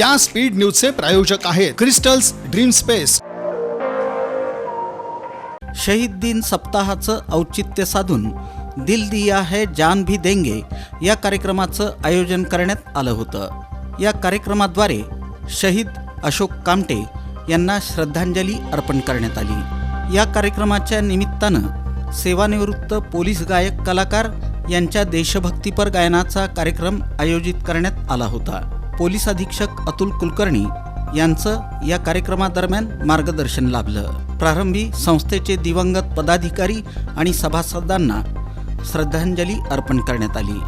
या स्पीड न्यूजचे प्रायोजक आहेत क्रिस्टल्स ड्रीम स्पेस। शहीद दिन सप्ताहाचं औचित्य साधून दिल दिया है जान भी देंगे या कार्यक्रमाचं आयोजन करण्यात आलं होतं। या कार्यक्रमाद्वारे शहीद अशोक कामटे यांना श्रद्धांजली अर्पण करण्यात आली। या कार्यक्रमाच्या निमित्तानं सेवानिवृत्त पोलीस गायक कलाकार यांच्या देशभक्तीपर गायनाचा कार्यक्रम आयोजित करण्यात आला होता। पोलीस अधीक्षक अतुल कुलकर्णी यांचं या कार्यक्रमादरम्यान मार्गदर्शन लाभलं। प्रारंभी संस्थेचे दिवंगत पदाधिकारी आणि सभासदांना श्रद्धांजली अर्पण करण्यात आली।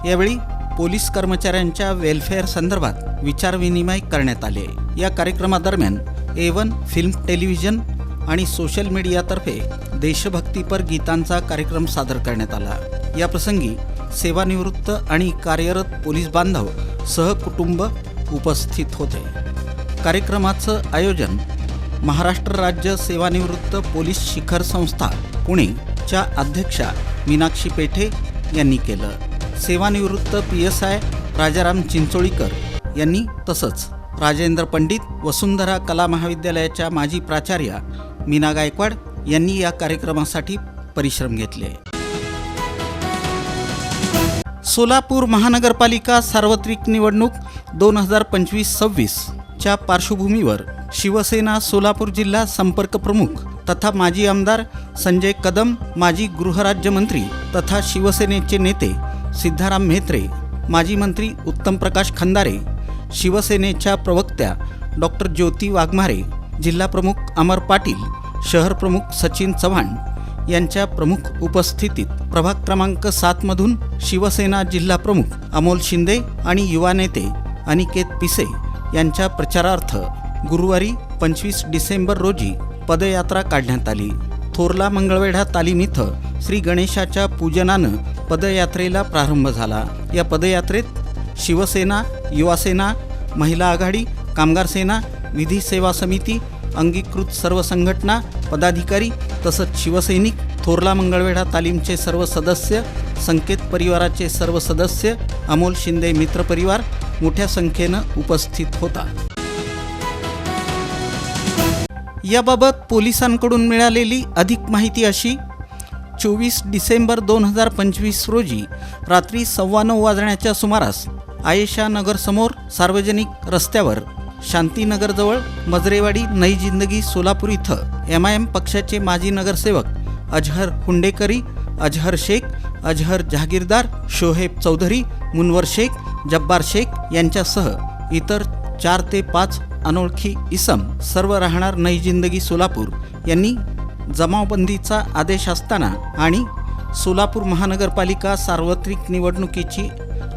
यावेळी पोलीस कर्मचाऱ्यांच्या वेलफेअर संदर्भात विचारविनिमय करण्यात आले। या कार्यक्रमादरम्यान A1 फिल्म टेलिव्हिजन आणि सोशल मीडियातर्फे देशभक्तीपर गीतांचा कार्यक्रम सादर करण्यात आला। या प्रसंगी सेवानिवृत्त आणि कार्यरत पोलीस बांधव सहकुटुंब उपस्थित होते। कार्यक्रमाचं आयोजन महाराष्ट्र राज्य सेवानिवृत्त पोलीस शिखर संस्था पुणेच्या अध्यक्षा मीनाक्षी पेठे यांनी केलं। सेवानिवृत्त PSI राजाराम चिंचोळीकर यांनी तसंच राजेंद्र पंडित वसुंधरा कला महाविद्यालयाच्या माजी प्राचार्या मीना गायकवाड यांनी या कार्यक्रमासाठी परिश्रम घेतले। सोलापूर महानगरपालिका सार्वत्रिक निवडणूक 2025-26 च्या पार्श्वभूमीवर शिवसेना सोलापूर जिल्हा संपर्क प्रमुख तथा माजी आमदार संजय कदम, माजी गृहराज्यमंत्री तथा शिवसेनेचे नेते सिद्धाराम म्हेत्रे, माजी मंत्री उत्तम प्रकाश खंदारे, शिवसेनेच्या प्रवक्त्या डॉक्टर ज्योती वाघमारे, जिल्हा प्रमुख अमर पाटील, शहर प्रमुख सचिन चव्हाण यांच्या प्रमुख उपस्थितीत प्रभाग क्रमांक 7 मधून शिवसेना जिल्हा प्रमुख अमोल शिंदे आणि युवा नेते अनिकेत पिसे यांच्या प्रचारार्थ गुरुवारी 25 डिसेंबर रोजी पदयात्रा काढण्यात आली। थोरला मंगळवेढा तालीम इथं श्री गणेशाच्या पूजनानं पदयात्रेला प्रारंभ झाला। या पदयात्रेत शिवसेना, युवासेना, महिला आघाडी, कामगार सेना, विधी सेवा समिती, अंगीकृत सर्व संघटना, पदाधिकारी तसंच शिवसैनिक, थोरला मंगळवेढा तालीमचे सर्व सदस्य, संकेत परिवाराचे सर्व सदस्य, अमोल शिंदे मित्र परिवार मोठ्या संख्येनं उपस्थित होता। याबाबत पोलिसांकडून मिळालेली अधिक माहिती अशी: 24 डिसेंबर 2025 रोजी रात्री 9:15 वाजण्याच्या सुमारास आयेशा नगर समोर सार्वजनिक रस्त्यावर शांतीनगरजवळ मजरेवाडी नई जिंदगी सोलापूर इथं MIM पक्षाचे माजी नगरसेवक अजहर हुंडेकरी, अजहर शेख, अजहर जहागीरदार, शोहेब चौधरी, मुनवर शेख, जब्बार शेख यांच्यासह इतर 4 ते 5 अनोळखी इसम, सर्व राहणार नई जिंदगी सोलापूर यांनी जमावबंदीचा आदेश असताना आणि सोलापूर महानगरपालिका सार्वत्रिक निवडणुकीची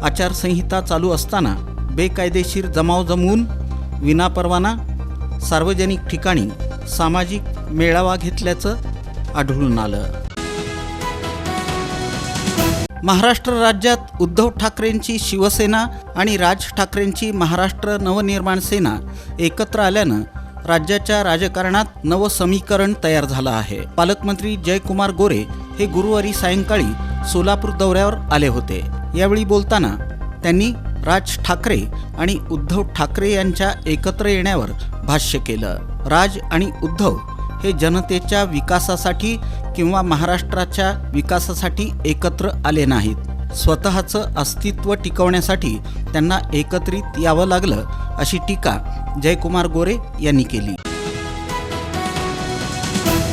आचारसंहिता चालू असताना बेकायदेशीर जमाव जमवून विनापरवाना सार्वजनिक ठिकाणी सामाजिक मेळावा घेतल्याचं आढळून आलं। महाराष्ट्र राज्यात उद्धव ठाकरेंची शिवसेना आणि राज ठाकरेंची महाराष्ट्र नवनिर्माण सेना एकत्र आल्यानं राज्याच्या राजकारणात नवं समीकरण तयार झालं आहे। पालकमंत्री जयकुमार गोरे हे गुरुवारी सायंकाळी सोलापूर दौऱ्यावर आले होते। यावेळी बोलताना त्यांनी राज ठाकरे आणि उद्धव ठाकरे यांच्या एकत्र येण्यावर भाष्य केलं। राज आणि उद्धव हे जनतेच्या विकासासाठी किंवा महाराष्ट्राच्या विकासासाठी एकत्र आले नाहीत। स्वतःचं अस्तित्व टिकवण्यासाठी त्यांना एकत्रित यावं लागलं, अशी टीका जयकुमार गोरे यांनी केली।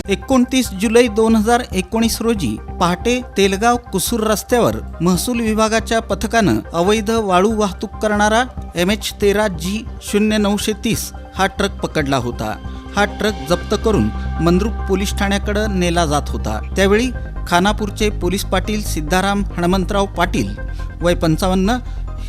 29 जुलै 2019 रोजी पहाटे तेलगाव कुसूर रस्त्यावर महसूल विभागाच्या पथकानं अवैध वाळू वाहतूक करणारा MH13G0930 हा ट्रक पकडला होता। हा ट्रक जप्त करून मंद्रुप पोलीस ठाण्याकडे नेला जात होता। त्यावेळी खानापूरचे पोलीस पाटील सिद्धाराम हणमंतराव पाटील वय 55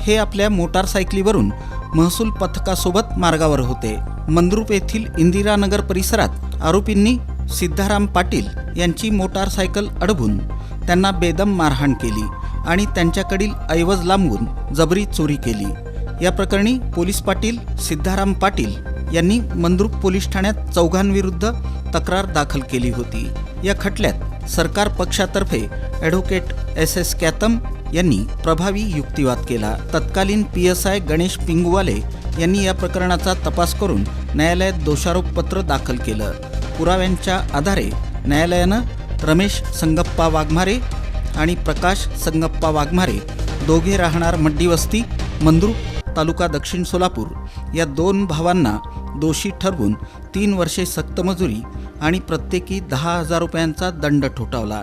हे आपल्या मोटारसायकलीवरून महसूल पथकासोबत मार्गावर होते। मंद्रुप येथील इंदिरानगर परिसरात आरोपींनी सिद्धाराम पाटील यांची मोटारसायकल अडवून त्यांना बेदम मारहाण केली आणि त्यांच्याकडील ऐवज लांबवून जबरी चोरी केली। या प्रकरणी पोलीस पाटील सिद्धाराम पाटील यांनी मंद्रुप पोलीस ठाण्यात चौघांविरुद्ध तक्रार दाखल केली होती। या खटल्यात सरकार पक्षातर्फे ॲडव्होकेट SS कॅतम यांनी प्रभावी युक्तिवाद केला. तत्कालीन PSI गणेश पिंगुवाले यांनी या प्रकरणाचा तपास करून न्यायालयात दोषारोपपत्र दाखल केलं. पुराव्यांच्या आधारे न्यायालयानं रमेश संगप्पा वाघमारे आणि प्रकाश संगप्पा वाघमारे दोघे राहणार मड्डीवस्ती मंद्रुप तालुका दक्षिण सोलापूर या 2 भावांना दोषी ठरवून 3 वर्षे सक्तमजुरी आणि प्रत्येकी 10,000 रुपयांचा दंड ठोठावला.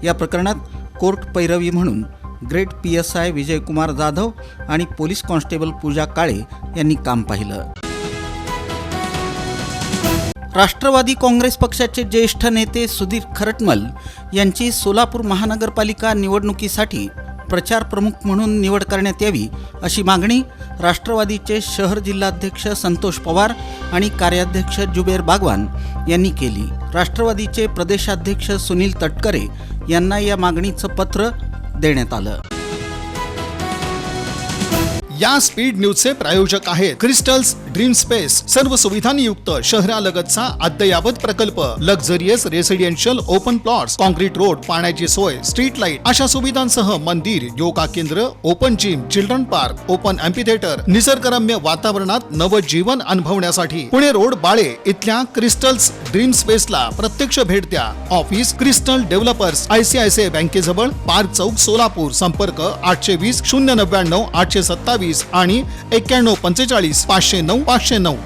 या प्रकरणात कोर्ट पैरवी म्हणून ग्रेड PSI विजयकुमार जाधव आणि पोलीस कॉन्स्टेबल पूजा काळे यांनी काम पाहिलं. राष्ट्रवादी काँग्रेस पक्षाचे ज्येष्ठ नेते सुधीर खरटमल यांची सोलापूर महानगरपालिका निवडणुकीसाठी प्रचार प्रमुख म्हणून निवड करण्यात यावी अशी मागणी राष्ट्रवादीचे शहर जिल्हाध्यक्ष संतोष पवार आणि कार्याध्यक्ष जुबेर बागवान यांनी केली. राष्ट्रवादीचे प्रदेशाध्यक्ष सुनील तटकरे यांना या मागणीचं पत्र देण्यात आलं. या स्पीड न्यूजचे प्रायोजक आहेत क्रिस्टल्स ड्रीम स्पेस. सर्व सुविधांनी युक्त शहरालगतचा अद्ययावत प्रकल्प. Luxurious residential open plots, concrete road, पाण्याची सोय, स्ट्रीट लाईट अशा सुविधांसह मंदिर, योगा केंद्र, open gym, children park, open amphitheatre, निसर्गरम्य वातावरणात नवजीवन अनुभवण्यासाठी पुणे रोड बाळे इथल्या क्रिस्टल्स ड्रीम स्पेसला प्रत्यक्ष भेट द्या. ऑफिस क्रिस्टल डेव्हलपर्स, ICICI बँकेजवळ, पार्क चौक, सोलापूर. संपर्क 820 099 827 आणि 91 45 509 509.